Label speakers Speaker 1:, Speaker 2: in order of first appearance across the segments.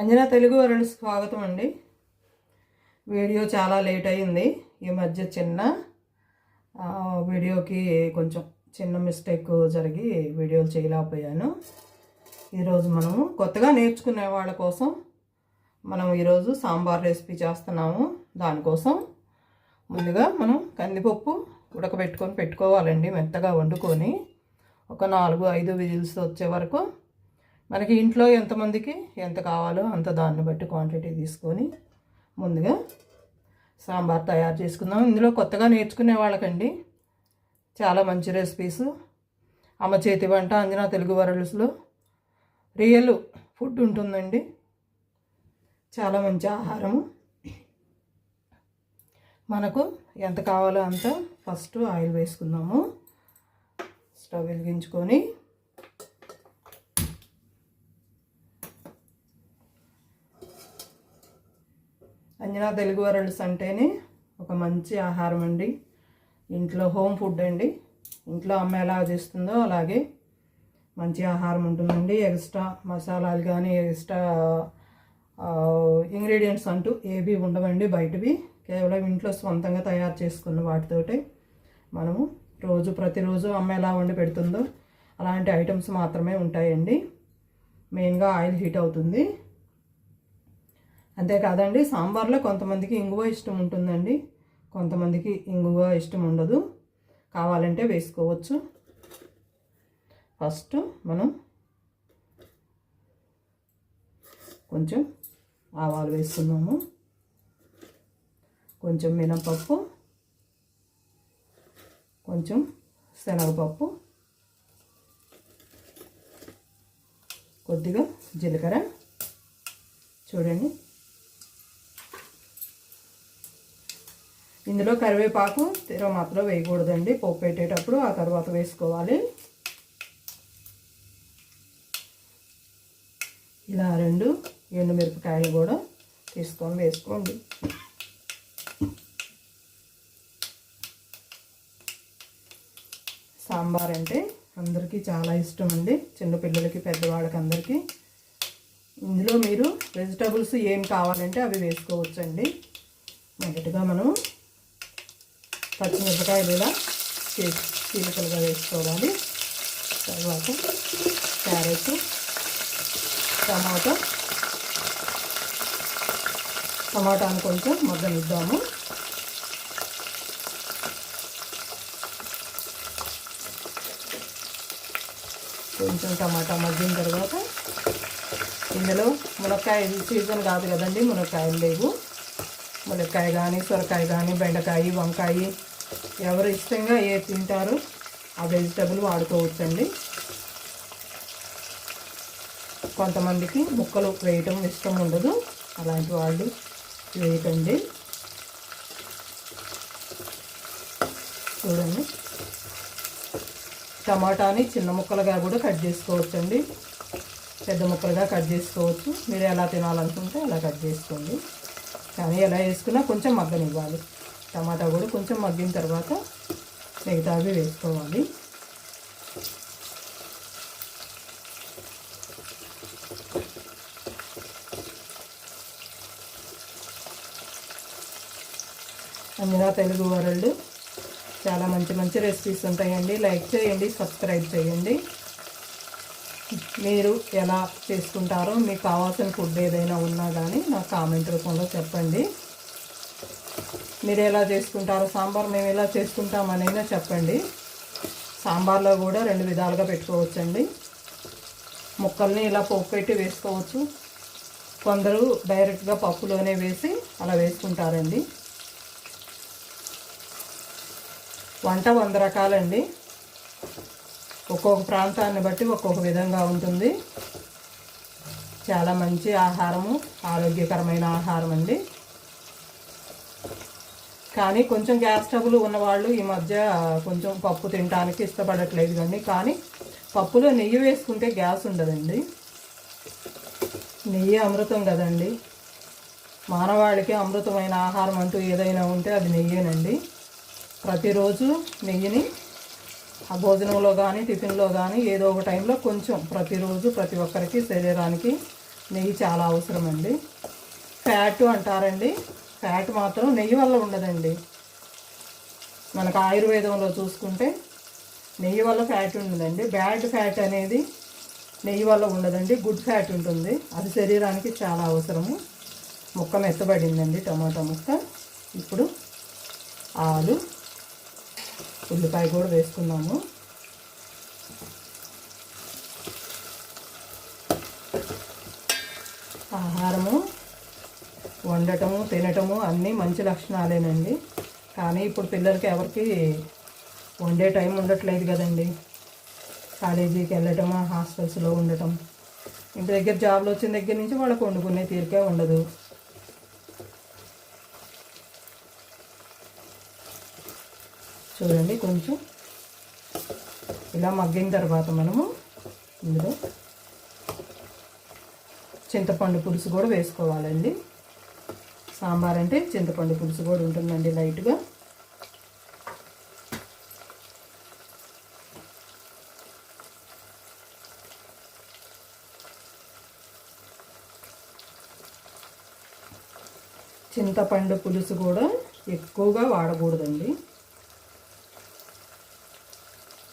Speaker 1: Anjana Telugu world స్వాగతం అండి. Video చాలా లేట్ అయింది. ఈ మధ్య చిన్న వీడియోకి కొంచెం చిన్న మిస్టేక్ జరిగి వీడియోలు చేయలేకపోయాను. ఈరోజు మనము కొత్తగా నేర్చుకునే వాళ్ళ కోసం మనం ఈరోజు సాంబార్ రెసిపీ చేస్తున్నాము. దానికోసం ముందుగా మనం కందిపప్పు ఉడకబెట్టుకొని పెట్టుకోవాలండి. మెత్తగా వండుకొని ఒక 4-5 విజిల్స్ వచ్చే వరకు మనకి ఇంట్లో ఎంతమందికి ఎంత కావాలో అంత దాన్ని బట్టి క్వాంటిటీ తీసుకొని ముందుగా సాంబార్ తయారు చేసుకుందాం. ఇందులో కొత్తగా నేర్చుకునే వాళ్ళకండి చాలా మంచి రెసిపీస్. అమ్మ చేతి వంట అంజనా తెలుగు వరల్డ్స్లో రియల్ ఫుడ్ ఉంటుందండి. చాలా మంచి ఆహారము. మనకు ఎంత కావాలో అంత ఫస్ట్ ఆయిల్ వేసుకుందాము. స్టవ్ వెలిగించుకొని అంజనా తెలుగు వరల్డ్స్ అంటేనే ఒక మంచి ఆహారం అండి. ఇంట్లో హోమ్ ఫుడ్ అండి. ఇంట్లో అమ్మ ఎలా చేస్తుందో అలాగే మంచి ఆహారం ఉంటుందండి. ఎక్స్ట్రా మసాలాలు కానీ ఎక్స్ట్రా ఇంగ్రీడియంట్స్ అంటూ ఏవి ఉండవండి బయటవి. కేవలం ఇంట్లో సొంతంగా తయారు చేసుకున్న వాటితోటే మనము ప్రతిరోజు అమ్మ ఎలా వండి పెడుతుందో అలాంటి ఐటమ్స్ మాత్రమే ఉంటాయండి. మెయిన్గా ఆయిల్ హీట్ అవుతుంది. అంతేకాదండి, సాంబార్లో కొంతమందికి ఇంగువ ఇష్టం ఉంటుందండి, కొంతమందికి ఇంగువ ఇష్టం ఉండదు. కావాలంటే వేసుకోవచ్చు. ఫస్ట్ మనం కొంచెం ఆవాలు వేసుకున్నాము, కొంచెం మినపప్పు, కొంచెం శనగపప్పు, కొద్దిగా జీలకర్ర. చూడండి, ఇందులో కరివేపాకు మాత్రం వేయకూడదండి. పోపు పెట్టేటప్పుడు ఆ తర్వాత వేసుకోవాలి. ఇలా 2 ఎండుమిరపకాయలు కూడా తీసుకొని వేసుకోండి. సాంబార్ అంటే అందరికీ చాలా ఇష్టం అండి. చిన్నపిల్లలకి పెద్దవాళ్ళకి అందరికీ. ఇందులో మీరు వెజిటబుల్స్ ఏం కావాలంటే అవి వేసుకోవచ్చండి. మొదటిగా మనం పచ్చిమిరపకాయలు ఇలా చీలికలుగా వేసుకోవాలి. తర్వాత క్యారెట్, టమాటాను కొంచెం మగ్గనిద్దాము. కొంచెం టమాటా మగ్గిన తర్వాత ఇందులో మునక్కాయ సీజన్ కాదు కదండి, మునక్కాయలు లేవు. మునక్కాయ కానీ సొరకాయ కానీ బెండకాయ వంకాయ ఎవరు ఇష్టంగా ఏ తింటారో ఆ వెజిటబుల్ వాడుకోవచ్చండి. కొంతమందికి ముక్కలు వేయటం ఇష్టం ఉండదు, అలాంటి వాళ్ళు వేయకండి. చూడండి, టమాటాని చిన్న ముక్కలుగా కూడా కట్ చేసుకోవచ్చండి, పెద్ద ముక్కలుగా కట్ చేసుకోవచ్చు. మీరు ఎలా తినాలనుకుంటే అలా కట్ చేసుకోండి. కానీ ఎలా వేసుకున్నా కొంచెం మగ్గనివ్వాలి. టమాటా కూడా కొంచెం మగ్గిన తర్వాత మిగతావి వేసుకోవాలి. అంజనా తెలుగు వరల్డ్ చాలా మంచి రెసిపీస్ ఉంటాయండి. లైక్ చేయండి, సబ్స్క్రైబ్ చేయండి. మీరు ఎలా చేసుకుంటారో, మీకు కావాల్సిన ఫుడ్ ఏదైనా ఉన్నా కానీ నాకు కామెంట్ రూపంలో చెప్పండి. మీరు ఎలా చేసుకుంటారో, సాంబార్ మేము ఎలా చేసుకుంటామనైనా చెప్పండి. సాంబార్లో కూడా 2 విధాలుగా పెట్టుకోవచ్చండి. ముక్కల్ని ఇలా పోపు పెట్టి వేసుకోవచ్చు. కొందరు డైరెక్ట్గా పప్పులోనే వేసి అలా వేసుకుంటారండి. వంట 100 రకాలండి. ఒక్కొక్క ప్రాంతాన్ని బట్టి ఒక్కొక్క విధంగా ఉంటుంది. చాలా మంచి ఆహారము, ఆరోగ్యకరమైన ఆహారం అండి. కానీ కొంచెం గ్యాస్ ట్రబుల్ ఉన్నవాళ్ళు ఈ మధ్య కొంచెం పప్పు తినడానికి ఇష్టపడట్లేదు కానీ పప్పులో నెయ్యి వేసుకుంటే గ్యాస్ ఉండదండి. నెయ్యి అమృతం కదండి. మానవాళికి అమృతమైన ఆహారం అంటూ ఏదైనా ఉంటే అది నెయ్యేనండి. ప్రతిరోజు నెయ్యిని ఆ భోజనంలో కానీ టిఫిన్లో కానీ ఏదో ఒక టైంలో కొంచెం ప్రతిరోజు ప్రతి ఒక్కరికి శరీరానికి నెయ్యి చాలా అవసరం అండి. ఫ్యాట్ అంటారండి, ఫ్యాట్ మాత్రం నెయ్యి వల్ల ఉండదండి. మనకు ఆయుర్వేదంలో చూసుకుంటే నెయ్యి వల్ల ఫ్యాట్ ఉండదండి. బ్యాడ్ ఫ్యాట్ అనేది నెయ్యి వల్ల ఉండదండి, గుడ్ ఫ్యాట్ ఉంటుంది. అది శరీరానికి చాలా అవసరము. ముక్క మెత్తబడిందండి టమాటా ముక్క. ఇప్పుడు ఆలు, ఉల్లిపాయ కూడా వేసుకున్నాము. ఆహారము వండటము తినటము అన్నీ మంచి లక్షణాలేనండి. కానీ ఇప్పుడు పిల్లలకి ఎవరికి వండే టైం ఉండట్లేదు కదండి. కాలేజీకి వెళ్ళటం, హాస్టల్స్లో ఉండటం, ఇంటి దగ్గర జాబ్లు వచ్చిన దగ్గర నుంచి వాళ్ళకు వండుకునే తీరికే ఉండదు. చూడండి, కొంచెం ఇలా మగ్గిన తర్వాత మనము ఇందులో చింతపండు పులుసు కూడా వేసుకోవాలండి. సాంబార్ అంటే చింతపండు పులుసు కూడా ఉంటుందండి లైట్గా. చింతపండు పులుసు కూడా ఎక్కువగా వాడకూడదండి.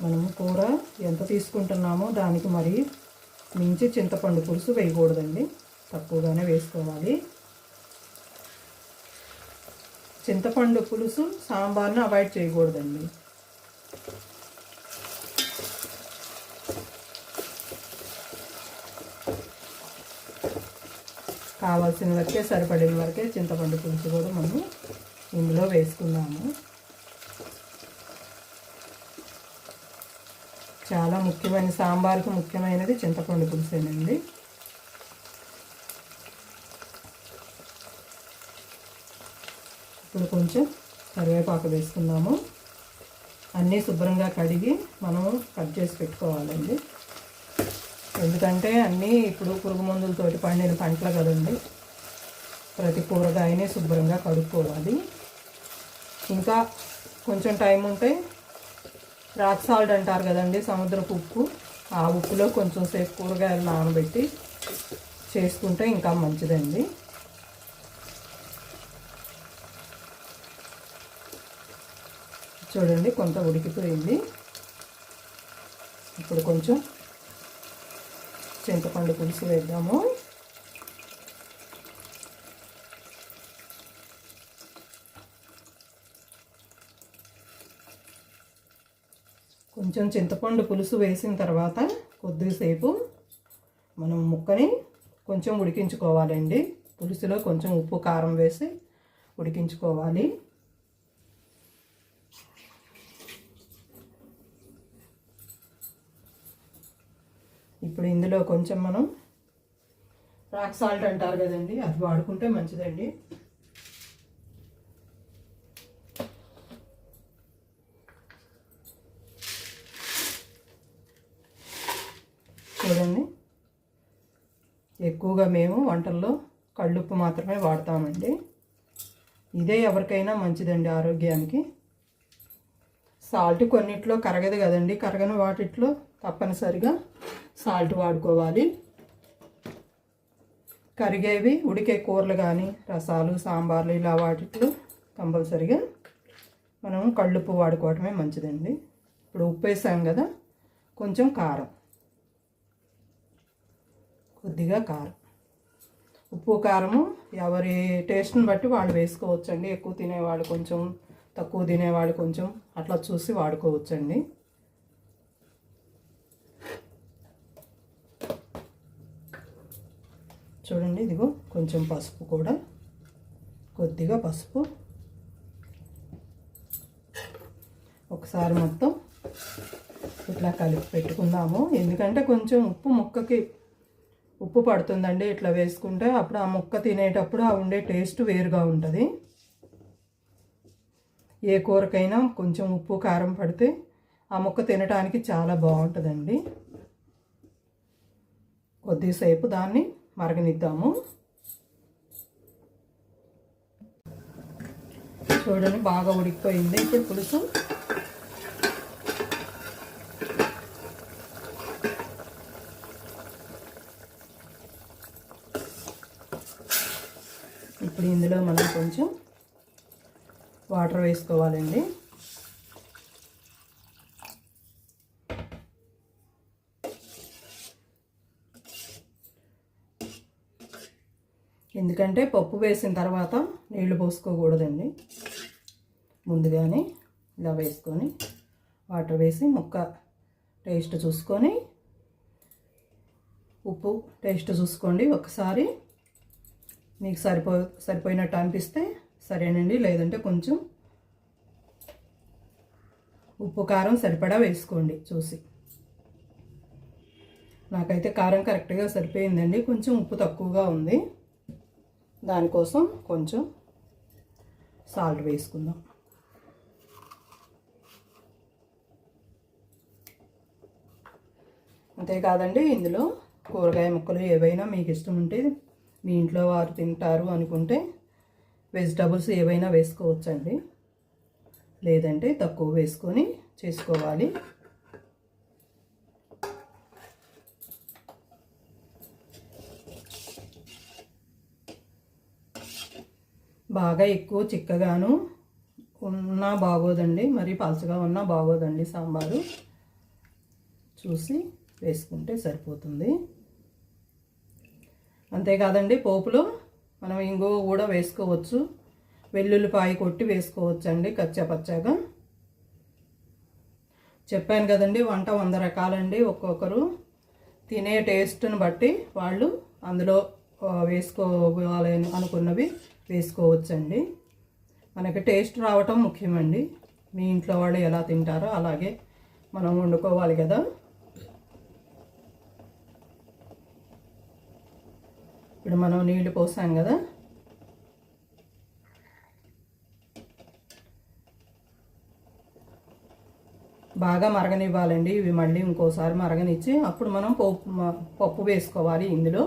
Speaker 1: మనము కూర ఎంత తీసుకుంటున్నామో దానికి మరి మించి చింతపండు పులుసు వేయకూడదండి, తక్కువగానే వేసుకోవాలి. చింతపండు పులుసు సాంబార్ని అవాయిడ్ చేయకూడదండి. కావాల్సిన వరకే, సరిపడిన వరకే చింతపండు పులుసు కూడా మనం ఇందులో వేసుకున్నాము. చాలా ముఖ్యమైన, సాంబార్కు ముఖ్యమైనది చింతపండు పులుసేనండి. ఇప్పుడు కొంచెం కరివేపాకు వేసుకుందాము. అన్నీ శుభ్రంగా కడిగి మనం కట్ చేసి పెట్టుకోవాలండి. ఎందుకంటే అన్నీ ఇప్పుడు పురుగు మందులతోటి పండిన పంటలు కదండి. ప్రతి కూరగాయని శుభ్రంగా కడుక్కోవాలి. ఇంకా కొంచెం టైం ఉంటే రాక్ సాల్ట్ అంటారు కదండి, సముద్రపు ఉప్పు, ఆ ఉప్పులో కొంచెం సేపు కూరగాయలు నానబెట్టి చేసుకుంటే ఇంకా మంచిదండి. చూడండి, కొంత ఉడికిపోయింది. ఇప్పుడు కొంచెం చింతపండు పులుసు వేద్దాము. కొంచెం చింతపండు పులుసు వేసిన తర్వాత కొద్దిసేపు మనం ముక్కని కొంచెం ఉడికించుకోవాలండి. పులుసులో కొంచెం ఉప్పు కారం వేసి ఉడికించుకోవాలి. ఇప్పుడు ఇందులో కొంచెం మనం రాక్ సాల్ట్ అంటారు కదండి, అది వాడుకుంటే మంచిదండి. చూడండి, ఎక్కువగా మేము వంటల్లో కళ్ళుప్పు మాత్రమే వాడతామండి. ఇదే ఎవరికైనా మంచిదండి ఆరోగ్యానికి. సాల్ట్ కొన్నిట్లో కరగదు కదండి, కరగని వాటిట్లో తప్పనిసరిగా సాల్ట్ వాడుకోవాలి. కరిగేవి ఉడికే కూరలు కానీ రసాలు, సాంబార్లు ఇలా వాటిట్లో కంపల్సరిగా మనం కళ్ళుప్పు వాడుకోవటమే మంచిదండి. ఇప్పుడు ఉప్పు వేసాం కదా, కొంచెం కారం, కొద్దిగా కారం. ఉప్పు కారము ఎవరి టేస్ట్ని బట్టి వాళ్ళు వేసుకోవచ్చండి. ఎక్కువ తినేవాళ్ళు కొంచెం, తక్కువ తినేవాళ్ళు కొంచెం, అట్లా చూసి వాడుకోవచ్చండి. చూడండి, ఇదిగో కొంచెం పసుపు కూడా, కొద్దిగా పసుపు. ఒకసారి మొత్తం ఇట్లా కలిపి పెట్టుకుందాము. ఎందుకంటే కొంచెం ఉప్పు ముక్కకి ఉప్పు పడుతుందండి ఇట్లా వేసుకుంటే. అప్పుడు ఆ ముక్క తినేటప్పుడు ఆ ఉండే టేస్ట్ వేరుగా ఉంటుంది. ఏ కూరకైనా కొంచెం ఉప్పు కారం పడితే ఆ ముక్క తినడానికి చాలా బాగుంటుందండి. కొద్దిసేపు దాన్ని మరగనిద్దాము. చూడండి, బాగా ఉడికిపోయింది ఇప్పుడు పులుసు. ఇప్పుడు ఇందులో మనం కొంచెం వాటర్ వేసుకోవాలండి. ఎందుకంటే పప్పు వేసిన తర్వాత నీళ్లు పోసుకోకూడదండి. ముందుగానే ఇలా వేసుకొని వాటర్ వేసి ముక్క టేస్ట్ చూసుకొని, ఉప్పు టేస్ట్ చూసుకోండి. ఒకసారి మీకు సరిపోయినట్టు అనిపిస్తే సరేనండి, లేదంటే కొంచెం ఉప్పు కారం సరిపడా వేసుకోండి చూసి. నాకైతే కారం కరెక్ట్గా సరిపోయిందండి, కొంచెం ఉప్పు తక్కువగా ఉంది. దానికోసం కొంచెం సాల్ట్ వేసుకుందాం. అంతేకాదండి, ఇందులో కూరగాయ ముక్కలు ఏవైనా మీకు ఇష్టం ఉంటే, మీ ఇంట్లో వారు తింటారు అనుకుంటే వెజిటబుల్స్ ఏవైనా వేసుకోవచ్చండి. లేదంటే తక్కువ వేసుకొని చేసుకోవాలి. బాగా ఎక్కువ చిక్కగాను ఉన్నా బాగోదండి, మరి పలుచగా ఉన్నా బాగోదండి. సాంబారు చూసి వేసుకుంటే సరిపోతుంది. అంతేకాదండి, పోపులో మనం ఇంగువ కూడా వేసుకోవచ్చు. వెల్లుల్లిపాయ కొట్టి వేసుకోవచ్చండి కచ్చాపచ్చాగా. చెప్పాను కదండి, వంట 100 రకాలండి. ఒక్కొక్కరు తినే టేస్ట్ని బట్టి వాళ్ళు అందులో వేసుకోవాలని అనుకున్నవి వేసుకోవచ్చండి. మనకి టేస్ట్ రావటం ముఖ్యమండి. మీ ఇంట్లో వాళ్ళు ఎలా తింటారో అలాగే మనం వండుకోవాలి కదా. ఇప్పుడు మనం నీళ్లు పోసాం కదా, బాగా మరగనివ్వాలండి. ఇవి మళ్ళీ ఇంకోసారి మరగనిచ్చి అప్పుడు మనం పప్పు వేసుకోవాలి. ఇందులో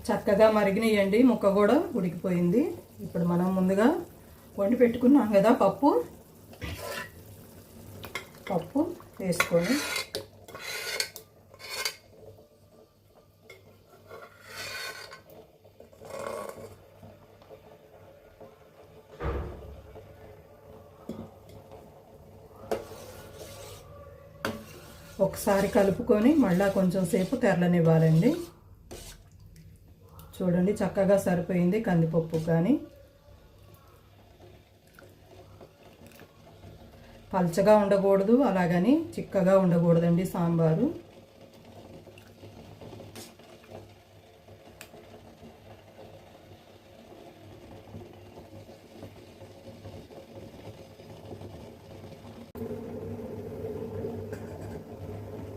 Speaker 1: చక్కగా మరిగినాయండి, ముక్క కూడా ఉడికిపోయింది. ఇప్పుడు మనం ముందుగా వండి పెట్టుకున్నాం కదా పప్పు వేసుకొని ఒకసారి కలుపుకొని మళ్ళీ కొంచెం సేపు తెరలనివ్వాలండి. చూడండి, చక్కగా సరిపోయింది. కందిపప్పు కానీ పల్చగా ఉండకూడదు, అలాగని చిక్కగా ఉండకూడదండి సాంబారు.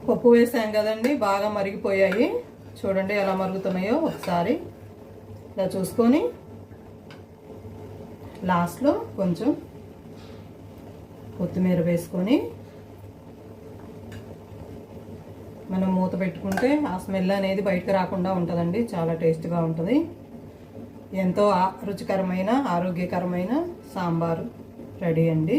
Speaker 1: పప్పు వేసాం కదండి, బాగా మరిగిపోయాయి. చూడండి ఎలా మరుగుతున్నాయో. ఒకసారి ఇలా చూసుకొని లాస్ట్లో కొంచెం కొత్తిమీర వేసుకొని మనం మూత పెట్టుకుంటే ఆ స్మెల్ అనేది బయటకు రాకుండా ఉంటుందండి. చాలా టేస్ట్గా ఉంటుంది. ఎంతో రుచికరమైన ఆరోగ్యకరమైన సాంబారు రెడీ అండి.